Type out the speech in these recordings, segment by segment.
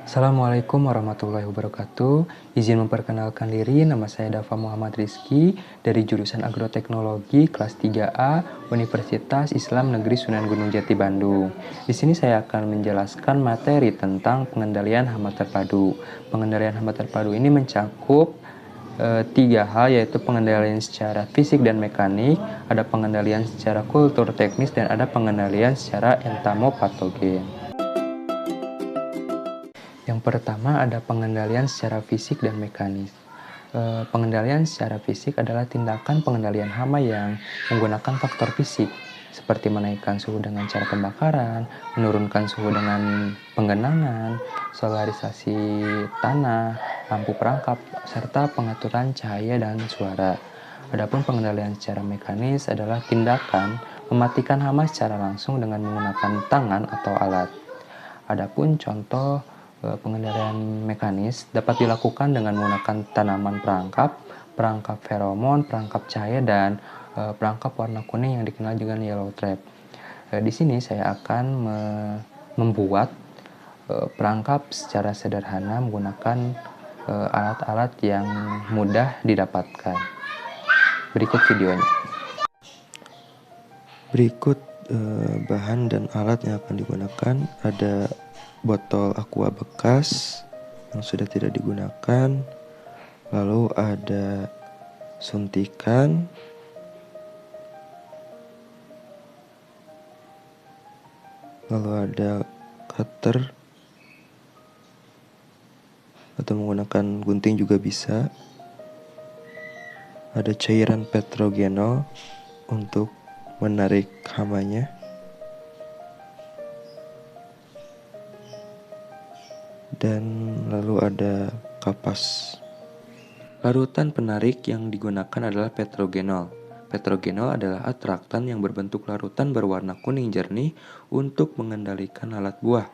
Assalamualaikum warahmatullahi wabarakatuh. Izin memperkenalkan diri, nama saya Dava Muhammad Rizky dari jurusan Agroteknologi kelas 3A Universitas Islam Negeri Sunan Gunung Jati Bandung. Di sini saya akan menjelaskan materi tentang pengendalian hama terpadu. Pengendalian hama terpadu ini mencakup tiga hal, yaitu pengendalian secara fisik dan mekanik, ada pengendalian secara kultur teknis, dan ada pengendalian secara entomopatogen. Yang pertama ada pengendalian secara fisik dan mekanis. Pengendalian secara fisik adalah tindakan pengendalian hama yang menggunakan faktor fisik, seperti menaikkan suhu dengan cara pembakaran, menurunkan suhu dengan penggenangan, solarisasi tanah, lampu perangkap, serta pengaturan cahaya dan suara. Adapun pengendalian secara mekanis adalah tindakan mematikan hama secara langsung dengan menggunakan tangan atau alat. Adapun contoh pengendalian mekanis dapat dilakukan dengan menggunakan tanaman perangkap, perangkap feromon, perangkap cahaya, dan perangkap warna kuning yang dikenal dengan yellow trap. Di sini saya akan membuat perangkap secara sederhana menggunakan alat-alat yang mudah didapatkan. Berikut videonya. Berikut bahan dan alat yang akan digunakan. Ada botol aqua bekas yang sudah tidak digunakan, lalu ada suntikan, lalu ada cutter atau menggunakan gunting juga bisa, ada cairan petrogenol untuk menarik hamanya, dan lalu ada kapas. Larutan penarik yang digunakan adalah petrogenol. Petrogenol adalah atraktan yang berbentuk larutan berwarna kuning jernih untuk mengendalikan alat buah.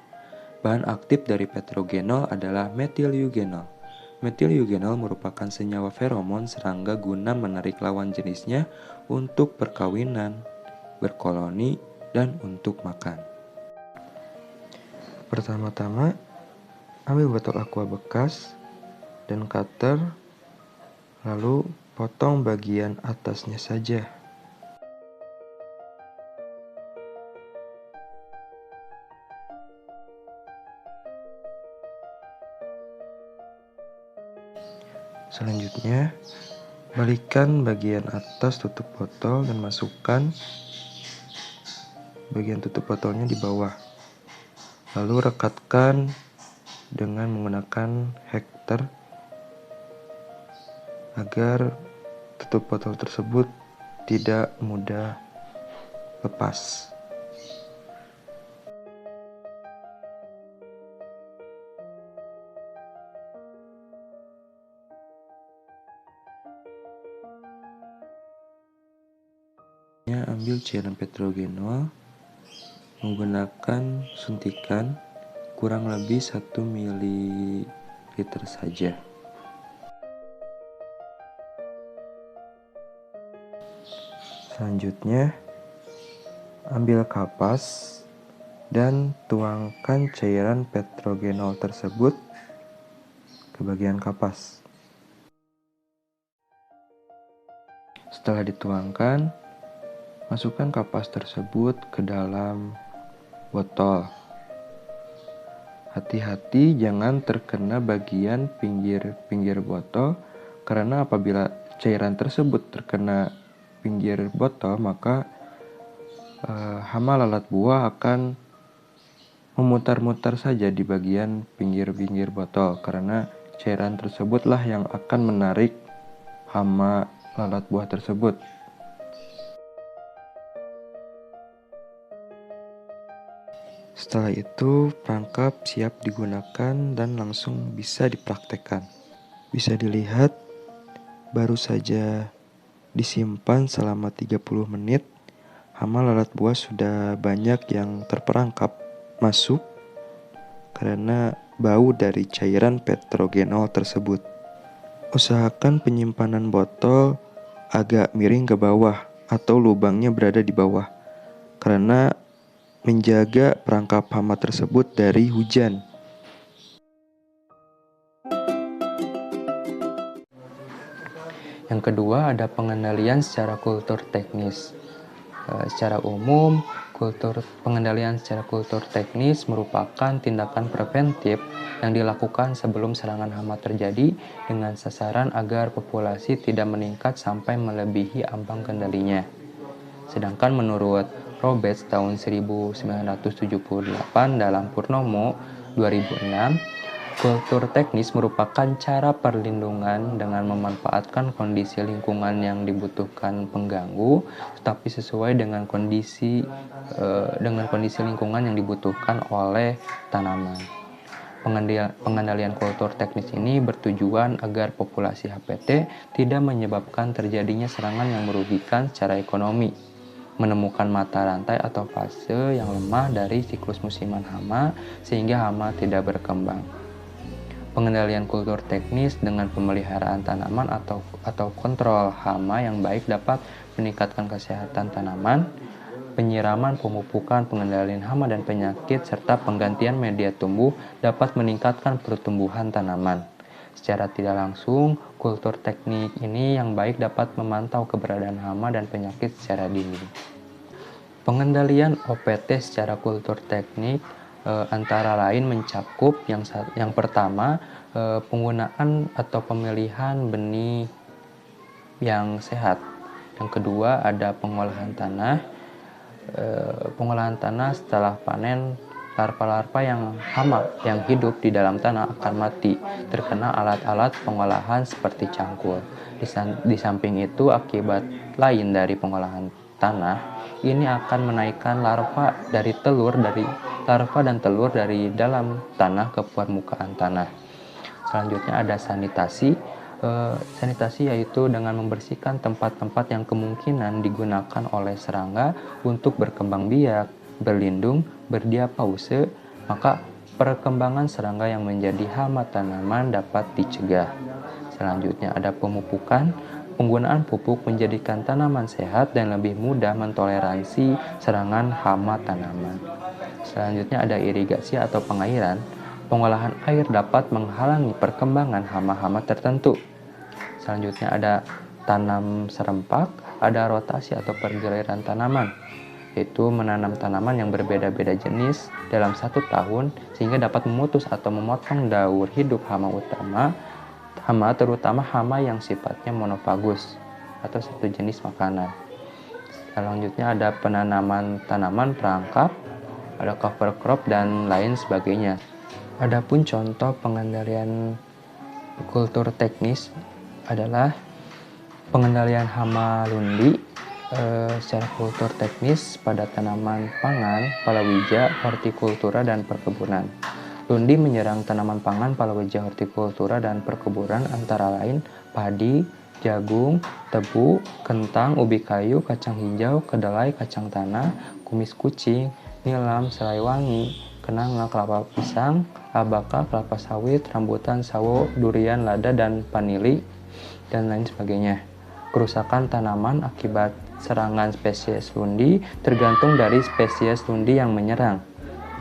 Bahan aktif dari petrogenol adalah metyl-eugenol. Metyl-eugenol merupakan senyawa feromon serangga guna menarik lawan jenisnya untuk perkawinan, berkoloni, dan untuk makan. Pertama-tama, ambil botol aqua bekas dan cutter, lalu potong bagian atasnya saja. Selanjutnya, balikan bagian atas tutup botol dan masukkan bagian tutup botolnya di bawah. Lalu rekatkan dengan menggunakan hektar agar tutup botol tersebut tidak mudah lepas. Ambil cairan petrogenol menggunakan suntikan kurang lebih 1 ml saja. Selanjutnya, ambil kapas dan tuangkan cairan petrogenol tersebut ke bagian kapas. Setelah dituangkan, masukkan kapas tersebut ke dalam botol. Hati-hati jangan terkena bagian pinggir botol, karena apabila cairan tersebut terkena pinggir botol, maka hama lalat buah akan memutar-mutar saja di bagian pinggir-pinggir botol, karena cairan tersebutlah yang akan menarik hama lalat buah tersebut. Setelah itu, perangkap siap digunakan dan langsung bisa dipraktekkan. Bisa dilihat, baru saja disimpan selama 30 menit, hama lalat buah sudah banyak yang terperangkap masuk karena bau dari cairan petrogenol tersebut. Usahakan penyimpanan botol agak miring ke bawah atau lubangnya berada di bawah, karena menjaga perangkap hama tersebut dari hujan. Yang kedua ada pengendalian secara kultur teknis. Secara umum, pengendalian secara kultur teknis merupakan tindakan preventif yang dilakukan sebelum serangan hama terjadi dengan sasaran agar populasi tidak meningkat sampai melebihi ambang kendalinya. Sedangkan menurut Roberts tahun 1978 dalam Purnomo 2006, kultur teknis merupakan cara perlindungan dengan memanfaatkan kondisi lingkungan yang dibutuhkan pengganggu, tetapi sesuai dengan kondisi lingkungan yang dibutuhkan oleh tanaman. Pengendalian kultur teknis ini bertujuan agar populasi HPT tidak menyebabkan terjadinya serangan yang merugikan secara ekonomi, menemukan mata rantai atau fase yang lemah dari siklus musiman hama sehingga hama tidak berkembang. Pengendalian kultur teknis dengan pemeliharaan tanaman atau kontrol hama yang baik dapat meningkatkan kesehatan tanaman, penyiraman, pemupukan, pengendalian hama dan penyakit, serta penggantian media tumbuh dapat meningkatkan pertumbuhan tanaman. Secara tidak langsung, kultur teknik ini yang baik dapat memantau keberadaan hama dan penyakit secara dini. Pengendalian OPT secara kultur teknik antara lain mencakup yang pertama, penggunaan atau pemilihan benih yang sehat. Yang kedua ada pengolahan tanah. Pengolahan tanah setelah panen, larva-larva yang hama yang hidup di dalam tanah akan mati terkena alat-alat pengolahan seperti cangkul. Di samping itu, akibat lain dari pengolahan tanah ini akan menaikkan larva dan telur dari dalam tanah ke permukaan tanah. Selanjutnya ada sanitasi. Sanitasi yaitu dengan membersihkan tempat-tempat yang kemungkinan digunakan oleh serangga untuk berkembang biak, berlindung, berdiapause, maka perkembangan serangga yang menjadi hama tanaman dapat dicegah. Selanjutnya ada pemupukan. Penggunaan pupuk menjadikan tanaman sehat dan lebih mudah mentoleransi serangan hama tanaman. Selanjutnya ada irigasi atau pengairan. Pengolahan air dapat menghalangi perkembangan hama-hama tertentu. Selanjutnya ada tanam serempak, ada rotasi atau pergiliran tanaman, yaitu menanam tanaman yang berbeda-beda jenis dalam 1 tahun sehingga dapat memutus atau memotong daur hidup hama terutama hama yang sifatnya monofagus atau satu jenis makanan. Selanjutnya ada penanaman tanaman perangkap, ada cover crop dan lain sebagainya. Adapun contoh pengendalian kultur teknis adalah pengendalian hama lundi secara kultur teknis pada tanaman pangan, palawija, hortikultura dan perkebunan. Lundi menyerang tanaman pangan, palawija, hortikultura, dan perkebunan antara lain padi, jagung, tebu, kentang, ubi kayu, kacang hijau, kedelai, kacang tanah, kumis kucing, nilam, serai wangi, kenanga, kelapa pisang, abaka, kelapa sawit, rambutan, sawo, durian, lada, dan vanili, dan lain sebagainya. Kerusakan tanaman akibat serangan spesies lundi tergantung dari spesies lundi yang menyerang,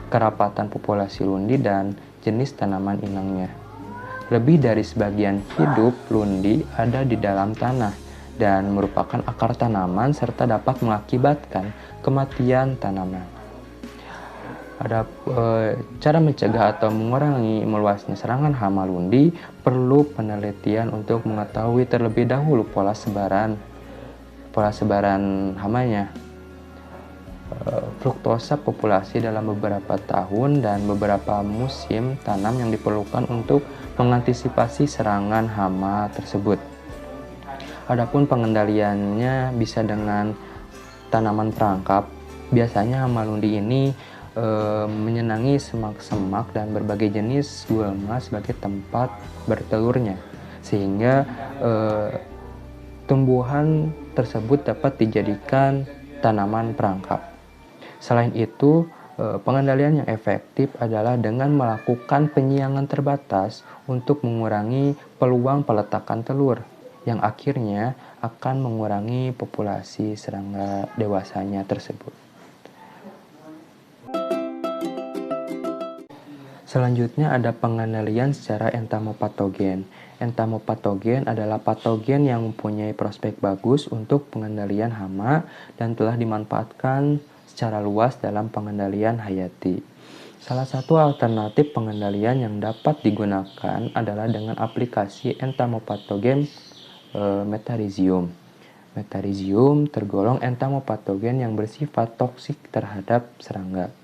kerapatan populasi lundi, dan jenis tanaman inangnya. Lebih dari sebagian hidup lundi ada di dalam tanah dan merupakan akar tanaman serta dapat mengakibatkan kematian tanaman. Ada cara mencegah atau mengurangi meluasnya serangan hama lundi, perlu penelitian untuk mengetahui terlebih dahulu pola sebaran hamanya, fluktuasa populasi dalam beberapa tahun dan beberapa musim tanam yang diperlukan untuk mengantisipasi serangan hama tersebut. Adapun pengendaliannya bisa dengan tanaman perangkap. Biasanya hama lundi ini menyenangi semak-semak dan berbagai jenis gulma sebagai tempat bertelurnya, sehingga tumbuhan tersebut dapat dijadikan tanaman perangkap. Selain itu, pengendalian yang efektif adalah dengan melakukan penyiangan terbatas untuk mengurangi peluang peletakan telur, yang akhirnya akan mengurangi populasi serangga dewasanya tersebut. Selanjutnya ada pengendalian secara entomopatogen. Entomopatogen adalah patogen yang mempunyai prospek bagus untuk pengendalian hama dan telah dimanfaatkan secara luas dalam pengendalian hayati. Salah satu alternatif pengendalian yang dapat digunakan adalah dengan aplikasi entomopatogen Metarhizium. Metarhizium tergolong entomopatogen yang bersifat toksik terhadap serangga.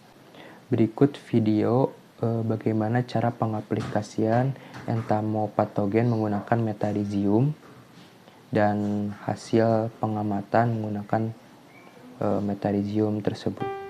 Berikut video bagaimana cara pengaplikasian entomopatogen menggunakan Metarhizium dan hasil pengamatan menggunakan Metarhizium tersebut.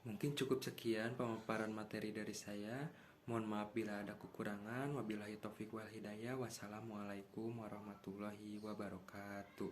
Mungkin cukup sekian pemaparan materi dari saya. Mohon maaf bila ada kekurangan. Wabillahi taufiq wal hidayah. Wassalamualaikum warahmatullahi wabarakatuh.